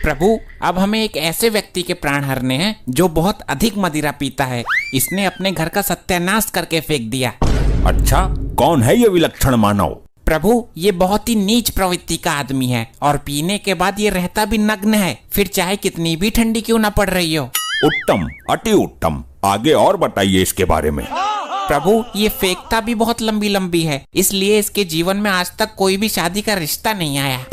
प्रभु, अब हमें एक ऐसे व्यक्ति के प्राण हरने हैं जो बहुत अधिक मदिरा पीता है। इसने अपने घर का सत्यानाश करके फेंक दिया। अच्छा, कौन है ये विलक्षण मानव? प्रभु, ये बहुत ही नीच प्रवृत्ति का आदमी है और पीने के बाद ये रहता भी नग्न है, फिर चाहे कितनी भी ठंडी क्यों न पड़ रही हो। उत्तम, अति उत्तम। आगे और बताइए इसके बारे में। प्रभु, ये फेंकता भी बहुत लंबी लंबी है, इसलिए इसके जीवन में आज तक कोई भी शादी का रिश्ता नहीं आया।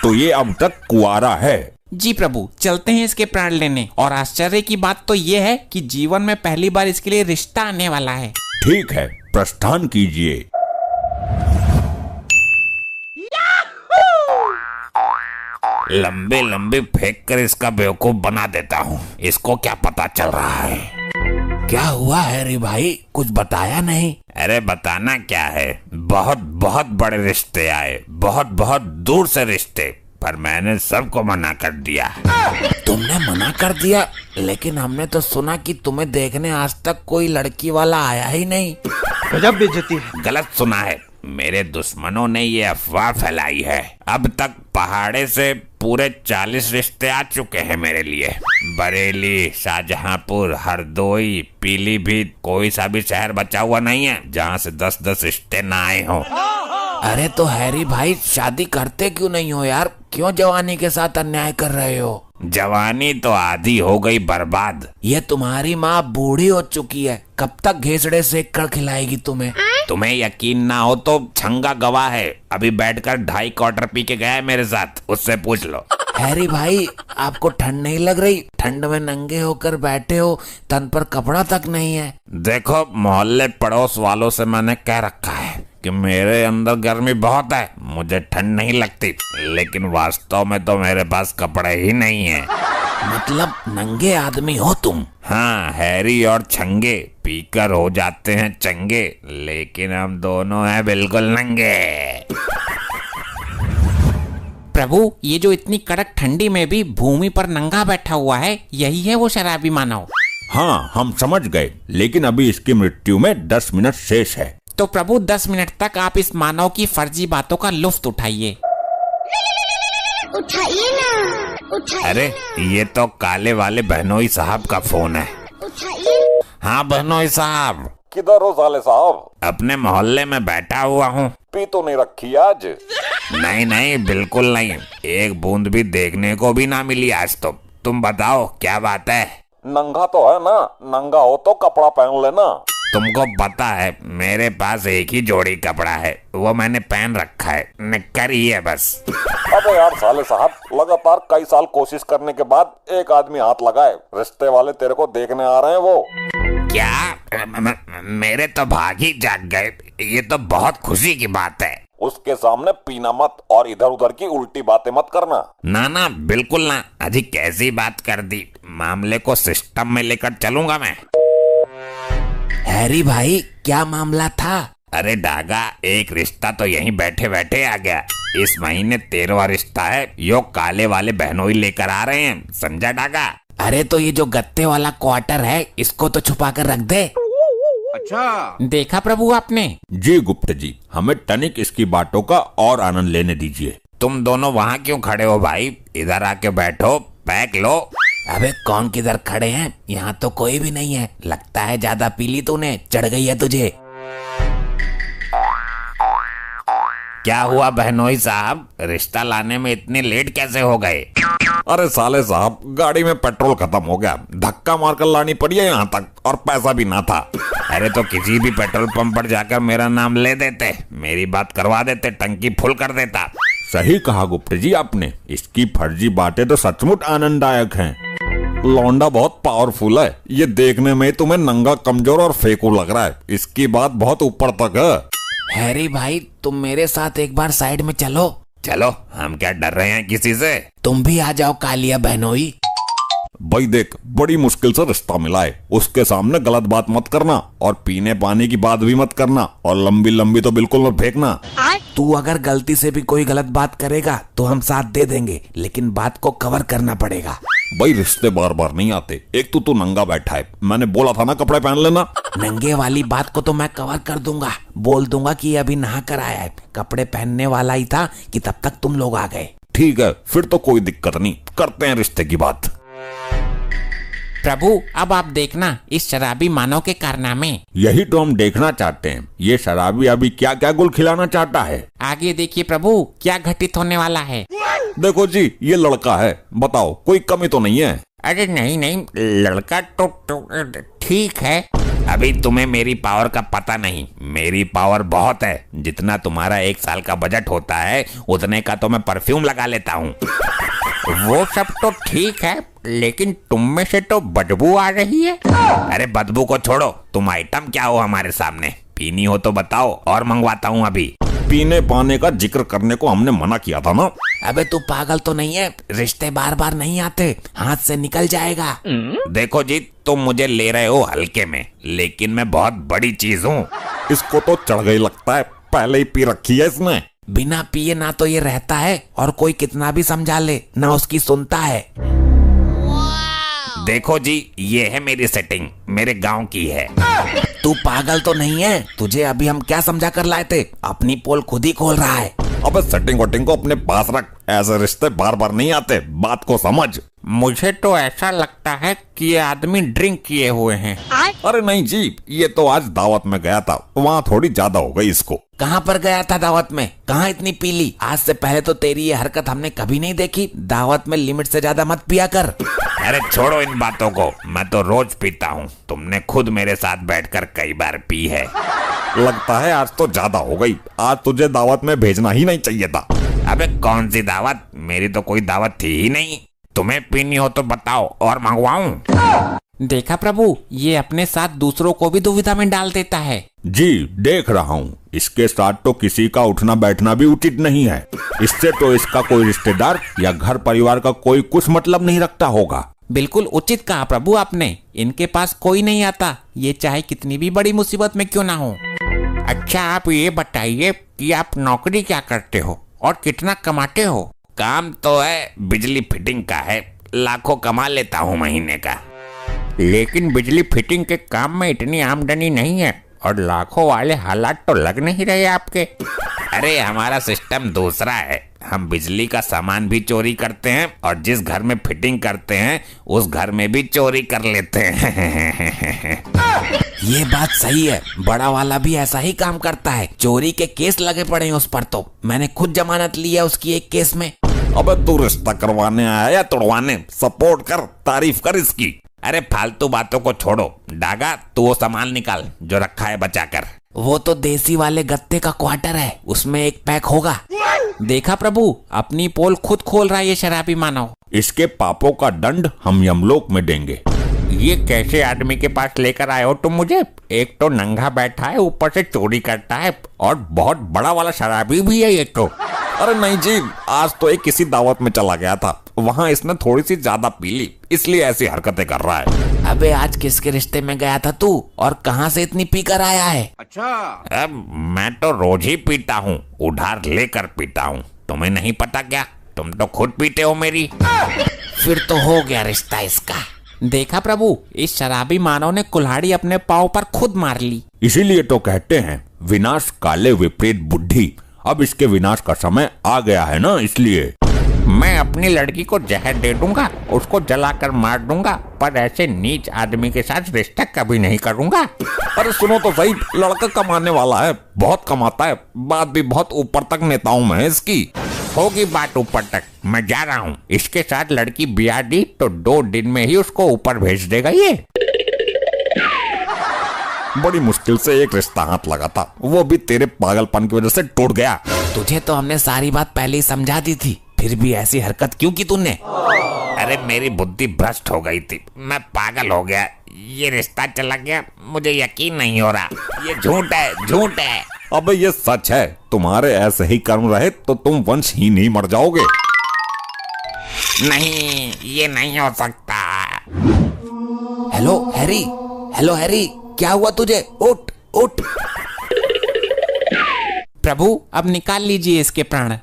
तो ये अब तक कुंवारा है? जी प्रभु, चलते हैं इसके प्राण लेने। और आश्चर्य की बात तो ये है कि जीवन में पहली बार इसके लिए रिश्ता आने वाला है। ठीक है, प्रस्थान कीजिए। लंबे लंबे फेंक कर इसका बेवकूफ बना देता हूँ। इसको क्या पता चल रहा है? क्या हुआ हैरी भाई, कुछ बताया नहीं? अरे बताना क्या है, बहुत बहुत बड़े रिश्ते आए, बहुत बहुत दूर से रिश्ते, पर मैंने सबको मना कर दिया। तुमने मना कर दिया? लेकिन हमने तो सुना कि तुम्हें देखने आज तक कोई लड़की वाला आया ही नहीं। गजब बेइज्जती है। गलत सुना है, मेरे दुश्मनों ने ये अफवाह फैलाई है। अब तक पहाड़े से पूरे 40 रिश्ते आ चुके हैं मेरे लिए। बरेली, शाहजहांपुर, हरदोई, पीलीभीत, कोई सा भी शहर बचा हुआ नहीं है जहाँ से 10-10 रिश्ते न आए हों। अरे तो हैरी भाई, शादी करते क्यों नहीं हो यार? क्यों जवानी के साथ अन्याय कर रहे हो? जवानी तो आधी हो गई बर्बाद। ये तुम्हारी माँ बूढ़ी हो चुकी है, कब तक घेसड़े सेक कर खिलाएगी तुम्हें? तुम्हें यकीन ना हो तो छंगा गवाह है, अभी बैठकर 2.5 क्वार्टर पी के गया है मेरे साथ, उससे पूछ लो। हैरी भाई, आपको ठंड नहीं लग रही? ठंड में नंगे होकर बैठे हो, तन पर कपड़ा तक नहीं है। देखो, मोहल्ले पड़ोस वालों से मैंने कह रखा है कि मेरे अंदर गर्मी बहुत है, मुझे ठंड नहीं लगती, लेकिन वास्तव में तो मेरे पास कपड़े ही नहीं है। मतलब नंगे आदमी हो तुम? हाँ, हैरी और छंगे पीकर हो जाते हैं चंगे, लेकिन हम दोनों हैं बिल्कुल नंगे। प्रभु, ये जो इतनी कड़क ठंडी में भी भूमि पर नंगा बैठा हुआ है, यही है वो शराबी मानव? हाँ, हम समझ गए, लेकिन अभी इसकी मृत्यु में 10 मिनट शेष है। तो प्रभु, 10 मिनट तक आप इस मानव की फर्जी बातों का लुफ्त उठाइए। उठाइए ना, उठाइए। अरे ये तो काले वाले बहनोई साहब का फोन है। उठाइए। हाँ बहनोई साहब। किधर हो साले साहब? अपने मोहल्ले में बैठा हुआ हूँ। पी तो नहीं रखी आज? नहीं नहीं, बिल्कुल नहीं, एक बूंद भी देखने को भी ना मिली आज तो। तुम बताओ क्या बात है? नंगा तो है ना, नंगा हो तो कपड़ा पहन लेना। तुमको पता है मेरे पास एक ही जोड़ी कपड़ा है, वो मैंने पहन रखा है, निक्कर ही है बस। अबे यार साले साहब, लगातार कई साल कोशिश करने के बाद एक आदमी हाथ लगाए, रिश्ते वाले तेरे को देखने आ रहे हैं वो। क्या? मेरे तो भाग ही जाग गए, ये तो बहुत खुशी की बात है। उसके सामने पीना मत और इधर उधर की उल्टी बातें मत करना। ना ना, बिल्कुल ना। अजी कैसी बात कर दी, मामले को सिस्टम में लेकर चलूंगा मैं। हैरी भाई, क्या मामला था? अरे डागा, एक रिश्ता तो यहीं बैठे बैठे आ गया। इस महीने 13वां रिश्ता है, यो काले वाले बहनोई लेकर आ रहे हैं, समझा डागा? अरे तो ये जो गत्ते वाला क्वार्टर है, इसको तो छुपा कर रख दे। अच्छा, देखा प्रभु आपने? जी गुप्त जी, हमें तनिक इसकी बातों का और आनंद लेने दीजिए। तुम दोनों वहाँ क्यों खड़े हो भाई? इधर आके बैठो, पैक लो। अबे कौन किधर खड़े हैं? यहाँ तो कोई भी नहीं है। लगता है ज्यादा पी ली तूने, चढ़ गई है तुझे। क्या हुआ बहनोई साहब, रिश्ता लाने में इतने लेट कैसे हो गए? अरे साले साहब, गाड़ी में पेट्रोल खत्म हो गया, धक्का मारकर लानी पड़ी है यहाँ तक, और पैसा भी ना था। अरे तो किसी भी पेट्रोल पंप पर जाकर मेरा नाम ले देते, मेरी बात करवा देते, टंकी फुल कर देता। सही कहा गुप्त जी आपने, इसकी फर्जी बातें तो सचमुच आनंददायक हैं। लौंडा बहुत पावरफुल है, ये देखने में तुम्हें नंगा, कमजोर और फेंकू लग रहा है, इसकी बात बहुत ऊपर तक है। हैरी भाई, तुम मेरे साथ एक बार साइड में चलो। चलो, हम क्या डर रहे हैं किसी से? तुम भी आ जाओ कालिया बहनोई। भाई देख, बड़ी मुश्किल से रिश्ता मिला है, उसके सामने गलत बात मत करना, और पीने पानी की बात भी मत करना, और लंबी लंबी तो बिल्कुल मत फेंकना। तू अगर गलती से भी कोई गलत बात करेगा तो हम साथ दे देंगे, लेकिन बात को कवर करना पड़ेगा। भाई रिश्ते बार बार नहीं आते, एक तो तू नंगा बैठा है, मैंने बोला था ना कपड़े पहन लेना। नंगे वाली बात को तो मैं कवर कर दूंगा, बोल दूंगा कि अभी नहा कर आया है, कपड़े पहनने वाला ही था कि तब तक तुम लोग आ गए। ठीक है, फिर तो कोई दिक्कत नहीं, करते हैं रिश्ते की बात। प्रभु अब आप देखना इस शराबी मानव के कारनामे। यही तो हम देखना चाहते हैं, ये शराबी अभी क्या क्या गुल खिलाना चाहता है। आगे देखिए प्रभु क्या घटित होने वाला है। देखो जी, ये लड़का है, बताओ कोई कमी तो नहीं है? अरे नहीं नहीं, लड़का तो ठीक है। अभी तुम्हें मेरी पावर का पता नहीं, मेरी पावर बहुत है। जितना तुम्हारा 1 साल का बजट होता है उतने का तो मैं परफ्यूम लगा लेता हूँ। वो सब तो ठीक है, लेकिन तुम में से तो बदबू आ रही है। अरे बदबू को छोड़ो, तुम आइटम क्या हो हमारे सामने? पीनी हो तो बताओ और मंगवाता हूँ अभी। पीने पाने का जिक्र करने को हमने मना किया था ना। अबे तू पागल तो नहीं है? रिश्ते बार बार नहीं आते, हाथ से निकल जाएगा। देखो जी, तुम मुझे ले रहे हो हल्के में, लेकिन मैं बहुत बड़ी चीज हूँ। इसको तो चढ़ गई लगता है, पहले ही पी रखी है इसने। बिना पिए ना तो ये रहता है, और कोई कितना भी समझा ले ना उसकी सुनता है। देखो जी, ये है मेरी सेटिंग, मेरे गांव की है। तू पागल तो नहीं है? तुझे अभी हम क्या समझा कर लाए थे? अपनी पोल खुद ही खोल रहा है। अबे सेटिंग वोटिंग को अपने पास रख, ऐसे रिश्ते बार बार नहीं आते, बात को समझ। मुझे तो ऐसा लगता है कि ये आदमी ड्रिंक किए हुए हैं। अरे नहीं जी, ये तो आज दावत में गया था, वहाँ थोड़ी ज्यादा हो गई इसको। कहाँ पर गया था दावत में? कहाँ इतनी पीली? आज से पहले तो तेरी ये हरकत हमने कभी नहीं देखी। दावत में लिमिट से ज्यादा मत पिया कर। अरे छोड़ो इन बातों को, मैं तो रोज पीता हूँ। तुमने खुद मेरे साथ बैठकर कई बार पी है। लगता है आज तो ज्यादा हो गई, आज तुझे दावत में भेजना ही नहीं चाहिए था। अबे कौन सी दावत? मेरी तो कोई दावत थी ही नहीं। तुम्हें पीनी हो तो बताओ और मंगवाऊं। देखा प्रभु, ये अपने साथ दूसरों को भी दुविधा में डाल देता है। जी देख रहा हूँ, इसके साथ तो किसी का उठना बैठना भी उचित नहीं है। इससे तो इसका कोई रिश्तेदार या घर परिवार का कोई कुछ मतलब नहीं रखता होगा। बिल्कुल उचित कहा प्रभु आपने, इनके पास कोई नहीं आता, ये चाहे कितनी भी बड़ी मुसीबत में क्यों ना हो। अच्छा आप ये बताइए कि आप नौकरी क्या करते हो और कितना कमाते हो? काम तो है बिजली फिटिंग का है, लाखों कमा लेता हूँ महीने का। लेकिन बिजली फिटिंग के काम में इतनी आमदनी नहीं है, और लाखों वाले हालात तो लग नहीं रहे आपके। अरे हमारा सिस्टम दूसरा है, हम बिजली का सामान भी चोरी करते हैं और जिस घर में फिटिंग करते हैं उस घर में भी चोरी कर लेते हैं। ये बात सही है, बड़ा वाला भी ऐसा ही काम करता है। चोरी के केस लगे पड़े हैं उस पर, तो मैंने खुद जमानत ली है उसकी एक केस में। अबे तू रिश्ता करवाने आया या तोड़वाने? सपोर्ट कर, तारीफ कर इसकी। अरे फालतू बातों को छोड़ो, डागा तू वो सामान निकाल जो रखा है बचाकर। वो तो देसी वाले गत्ते का क्वार्टर है, उसमें एक पैक होगा। देखा प्रभु, अपनी पोल खुद खोल रहा है ये शराबी मानव। इसके पापों का दंड हम यमलोक में देंगे। ये कैसे आदमी के पास लेकर आए हो तुम मुझे? एक तो नंगा बैठा है, ऊपर से चोरी करता है, और बहुत बड़ा वाला शराबी भी है ये तो। अरे नहीं जी, आज तो एक किसी दावत में चला गया था, वहाँ इसने थोड़ी सी ज्यादा पी ली, इसलिए ऐसी हरकतें कर रहा है। अबे आज किसके रिश्ते में गया था तू, और कहाँ से इतनी पी कर आया है? अच्छा, अब मैं तो रोज ही पीता हूँ, उधार लेकर पीता हूँ। तुम्हें नहीं पता क्या? तुम तो खुद पीते हो मेरी। फिर तो हो गया रिश्ता इसका। देखा प्रभु, इस शराबी मानव ने कुल्हाड़ी अपने पाँव पर खुद मार ली। इसीलिए तो कहते हैं विनाश काले विपरीत बुद्धि। अब इसके विनाश का समय आ गया है ना, इसलिए मैं अपनी लड़की को जहर दे दूंगा, उसको जलाकर मार दूंगा, पर ऐसे नीच आदमी के साथ रिश्ता कभी नहीं करूंगा। अरे सुनो तो सही, लड़का कमाने वाला है, बहुत कमाता है, बात भी बहुत ऊपर तक नेताओं में है इसकी। होगी बात ऊपर तक, मैं जा रहा हूँ। इसके साथ लड़की ब्याह दी तो 2 दिन में ही उसको ऊपर भेज देगा ये। बड़ी मुश्किल से एक रिश्ता हाथ लगा था, वो भी तेरे पागलपन की वजह से टूट गया। तुझे तो हमने सारी बात पहले ही समझा दी थी, फिर भी ऐसी हरकत क्यों की तूने? अरे मेरी बुद्धि भ्रष्ट हो गई थी, मैं पागल हो गया। ये रिश्ता चला गया, मुझे यकीन नहीं हो रहा। ये झूठ है, झूठ है। अबे ये सच है, तुम्हारे ऐसे ही कर्म रहे तो तुम वंश ही नहीं मर जाओगे। नहीं, ये नहीं हो सकता। हेलो हैरी, हेलो हैरी, क्या हुआ तुझे? उठ उठ। प्रभु अब निकाल लीजिए इसके प्राण।